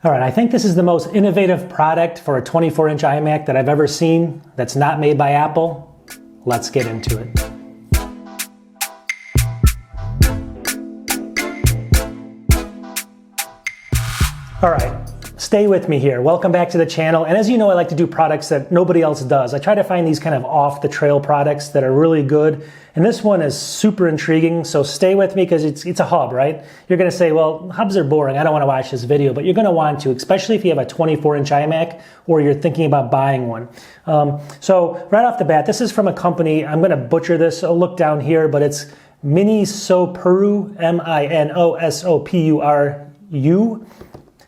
All right, I think this is the most innovative product for a 24-inch iMac that I've ever seen that's not made by Apple. Let's get into it. All right, stay with me here. Welcome back to the channel. And as you know, I like to do products that nobody else does. I try to find these kind of off-the-trail products that are really good. And this one is super intriguing, so stay with me because it's a hub, right? You're gonna say, well, hubs are boring, I don't wanna watch this video, but you're gonna want to, especially if you have a 24-inch iMac or you're thinking about buying one. So right off the bat, this is from a company, I'm gonna butcher this, I'll look down here, but it's Minisopuru, Minisopuru,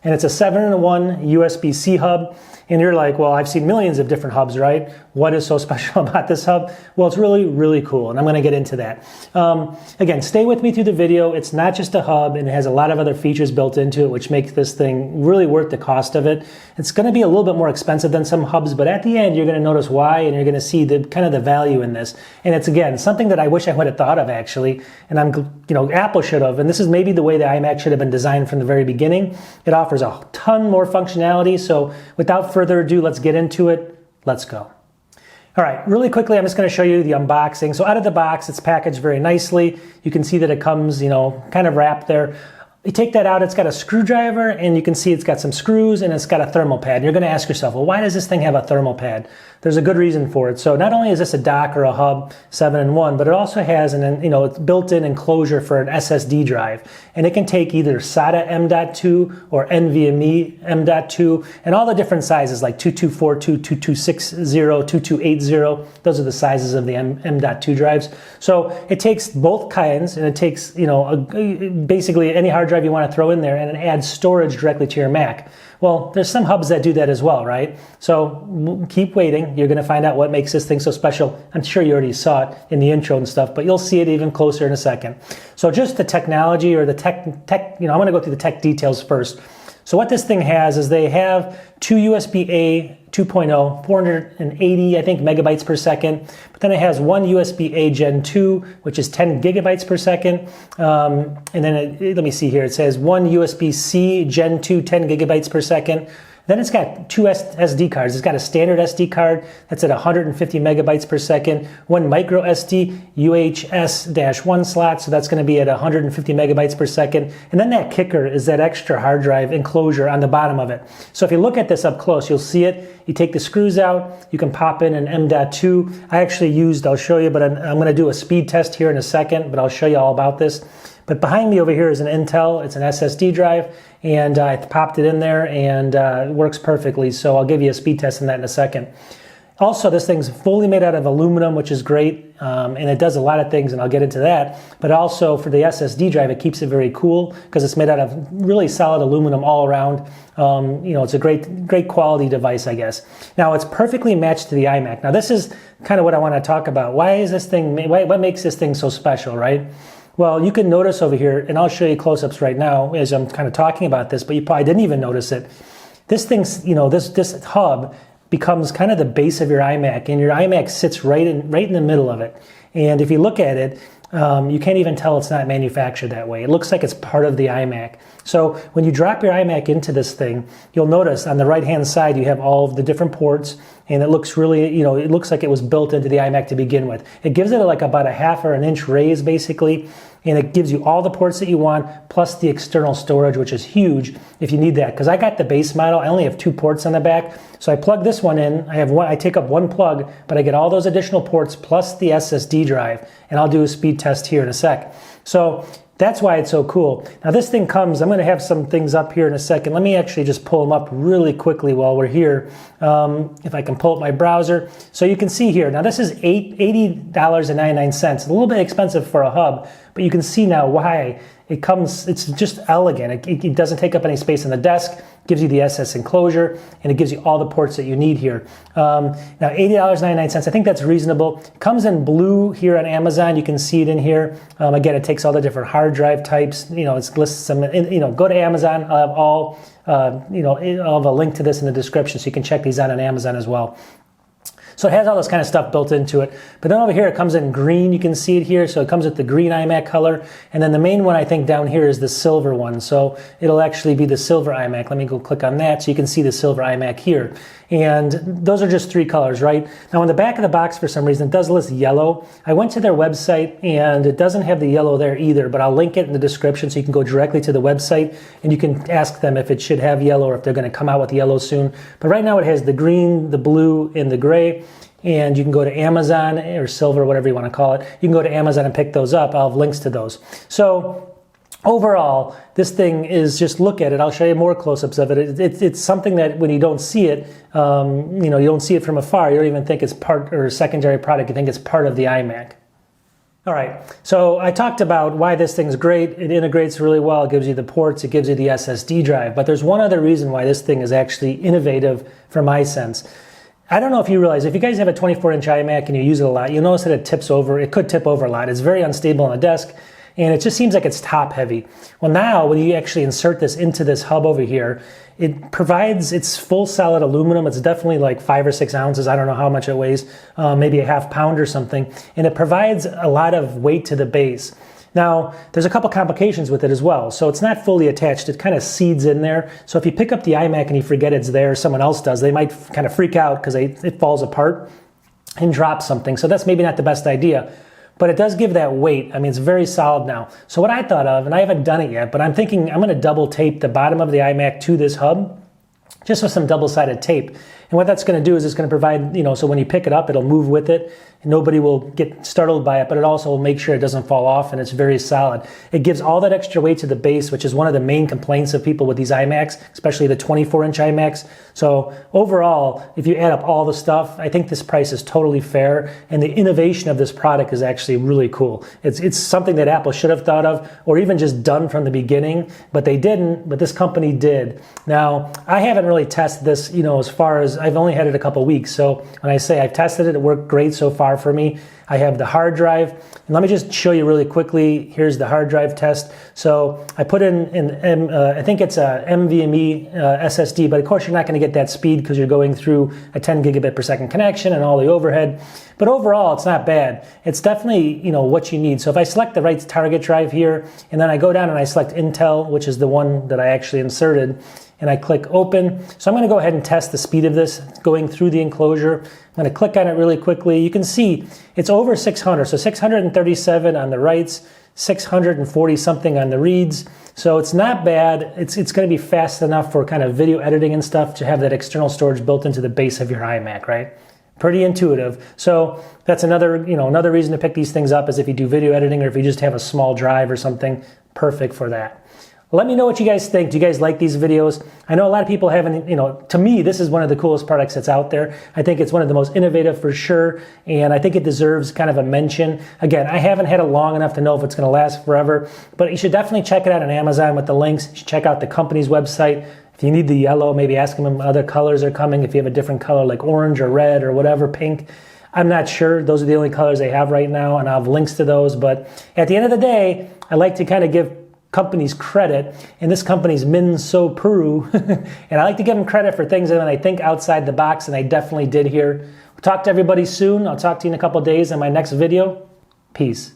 and it's a 7-in-1 USB-C hub. And you're like, well, I've seen millions of different hubs, right? What is so special about this hub? Well, it's really, really cool, and I'm gonna get into that. Again, stay with me through the video. It's not just a hub, and it has a lot of other features built into it, which makes this thing really worth the cost of it. It's gonna be a little bit more expensive than some hubs, but at the end, you're gonna notice why, and you're gonna see the kind of the value in this. And it's, again, something that I wish I would have thought of, actually, and Apple should have, and this is maybe the way the iMac should have been designed from the very beginning. It offers a ton more functionality, so without further ado, let's get into it. Let's go. All right, really quickly, I'm just going to show you the unboxing. So out of the box, it's packaged very nicely. You can see that it comes, kind of wrapped there. You take that out, it's got a screwdriver, and you can see it's got some screws, and it's got a thermal pad. And you're going to ask yourself, well, why does this thing have a thermal pad? There's a good reason for it. So not only is this a dock or a hub 7-in-1, but it also has it's built-in enclosure for an SSD drive. And it can take either SATA M.2 or NVMe M.2, and all the different sizes like 2242, 2260, 2280. Those are the sizes of the M.2 drives. So it takes both kinds, and it takes, basically any hard drive you want to throw in there, and it adds storage directly to your Mac. Well, there's some hubs that do that as well, right? So keep waiting. You're going to find out what makes this thing so special. I'm sure you already saw it in the intro and stuff, but you'll see it even closer in a second. So just the technology or the tech, I'm going to go through the tech details first. So what this thing has is they have two USB-A 2.0, 480, I think, megabytes per second. But then it has one USB-A Gen 2, which is 10 gigabytes per second. And then, let me see here, it says one USB-C Gen 2, 10 gigabytes per second. Then it's got two SD cards. It's got a standard SD card that's at 150 megabytes per second, one micro SD UHS-1 slot, so that's going to be at 150 megabytes per second. And then that kicker is that extra hard drive enclosure on the bottom of it. So if you look at this up close, you'll see it. You take the screws out, you can pop in an M.2. I'll show you, but I'm going to do a speed test here in a second, but I'll show you all about this. But behind me over here is an Intel, it's an SSD drive, and I popped it in there, and it works perfectly, so I'll give you a speed test on that in a second. Also, this thing's fully made out of aluminum, which is great, and it does a lot of things, and I'll get into that. But also, for the SSD drive, it keeps it very cool, because it's made out of really solid aluminum all around. It's a great quality device, I guess. Now, it's perfectly matched to the iMac. Now, this is kind of what I want to talk about. What makes this thing so special, right? Well, you can notice over here, and I'll show you close-ups right now as I'm kind of talking about this, but you probably didn't even notice it. This thing's, this hub becomes kind of the base of your iMac, and your iMac sits right in the middle of it. And if you look at it, you can't even tell it's not manufactured that way. It looks like it's part of the iMac. So when you drop your iMac into this thing, you'll notice on the right-hand side you have all of the different ports, and it looks really, it looks like it was built into the iMac to begin with. It gives it like about a half or an inch raise, basically, and it gives you all the ports that you want, plus the external storage, which is huge if you need that. Because I got the base model, I only have 2 ports on the back, so I plug this one in. I take up 1 plug, but I get all those additional ports plus the SSD drive, and I'll do a speed test here in a sec. So that's why it's so cool. Now this thing comes, I'm going to have some things up here in a second. Let me actually just pull them up really quickly while we're here. If I can pull up my browser. So you can see here, now this is $80.99. A little bit expensive for a hub, but you can see now why. It's just elegant. It doesn't take up any space on the desk, gives you the SS enclosure, and it gives you all the ports that you need here. Now $80.99, I think that's reasonable. It comes in blue here on Amazon. You can see it in here. Again, it takes all the different hard drive types. It lists some, go to Amazon. I'll have I'll have a link to this in the description so you can check these out on Amazon as well. So it has all this kind of stuff built into it. But then over here it comes in green, you can see it here. So it comes with the green iMac color. And then the main one I think down here is the silver one. So it'll actually be the silver iMac. Let me go click on that so you can see the silver iMac here. And those are just 3 colors, right? Now on the back of the box for some reason it does list yellow. I went to their website and it doesn't have the yellow there either, but I'll link it in the description so you can go directly to the website and you can ask them if it should have yellow or if they're going to come out with yellow soon. But right now it has the green, the blue, and the gray. And you can go to Amazon or silver, whatever you want to call it. You can go to Amazon and pick those up. I'll have links to those. So overall, this thing is, just look at it. I'll show you more close-ups of it. It's something that when you don't see it, you don't see it from afar. You don't even think it's part or a secondary product. You think it's part of the iMac. All right, so I talked about why this thing's great. It integrates really well. It gives you the ports. It gives you the SSD drive. But there's one other reason why this thing is actually innovative from my sense. I don't know if you realize, if you guys have a 24-inch iMac and you use it a lot, you'll notice that it tips over. It could tip over a lot. It's very unstable on the desk, and it just seems like it's top heavy. Well, now when you actually insert this into this hub over here, it provides, it's full solid aluminum. It's definitely like 5 or 6 ounces. I don't know how much it weighs, maybe a half pound or something. And it provides a lot of weight to the base. Now, there's a couple complications with it as well. So it's not fully attached. It kind of seeds in there. So if you pick up the iMac and you forget it's there, someone else does, they might kind of freak out because it falls apart and drops something. So that's maybe not the best idea. But it does give that weight. I mean, it's very solid now. So what I thought of, and I haven't done it yet, but I'm thinking I'm going to double tape the bottom of the iMac to this hub, just with some double-sided tape. And what that's going to do is it's going to provide, so when you pick it up, it'll move with it. And nobody will get startled by it, but it also will make sure it doesn't fall off, and it's very solid. It gives all that extra weight to the base, which is one of the main complaints of people with these iMacs, especially the 24-inch iMacs. So overall, if you add up all the stuff, I think this price is totally fair, and the innovation of this product is actually really cool. It's something that Apple should have thought of, or even just done from the beginning, but they didn't, but this company did. Now, I haven't really tested this, as far as, I've only had it a couple weeks, so when I say I've tested it, it worked great so far for me. I have the hard drive, and let me just show you really quickly. Here's the hard drive test. So I put in I think it's a NVMe SSD, but of course you're not going to get that speed because you're going through a 10 gigabit per second connection and all the overhead. But overall, it's not bad. It's definitely what you need. So if I select the right target drive here, and then I go down and I select Intel, which is the one that I actually inserted, and I click open. So I'm going to go ahead and test the speed of this going through the enclosure. I'm going to click on it really quickly. You can see it's over 600. So 637 on the writes, 640 something on the reads. So it's not bad. It's going to be fast enough for kind of video editing and stuff to have that external storage built into the base of your iMac, right? Pretty intuitive. So that's another reason to pick these things up is if you do video editing or if you just have a small drive or something, perfect for that. Let me know what you guys think. Do you guys like these videos? I know a lot of people haven't, to me, this is one of the coolest products that's out there. I think it's one of the most innovative for sure, and I think it deserves kind of a mention. Again, I haven't had it long enough to know if it's going to last forever, but you should definitely check it out on Amazon with the links. You should check out the company's website. If you need the yellow, maybe ask them if other colors are coming. If you have a different color like orange or red or whatever, pink. I'm not sure. Those are the only colors they have right now, and I'll have links to those. But at the end of the day, I like to kind of give companies credit, and this company's Minisopuru, and I like to give them credit for things that I think outside the box, and I definitely did here. We'll talk to everybody soon. I'll talk to you in a couple days in my next video. Peace.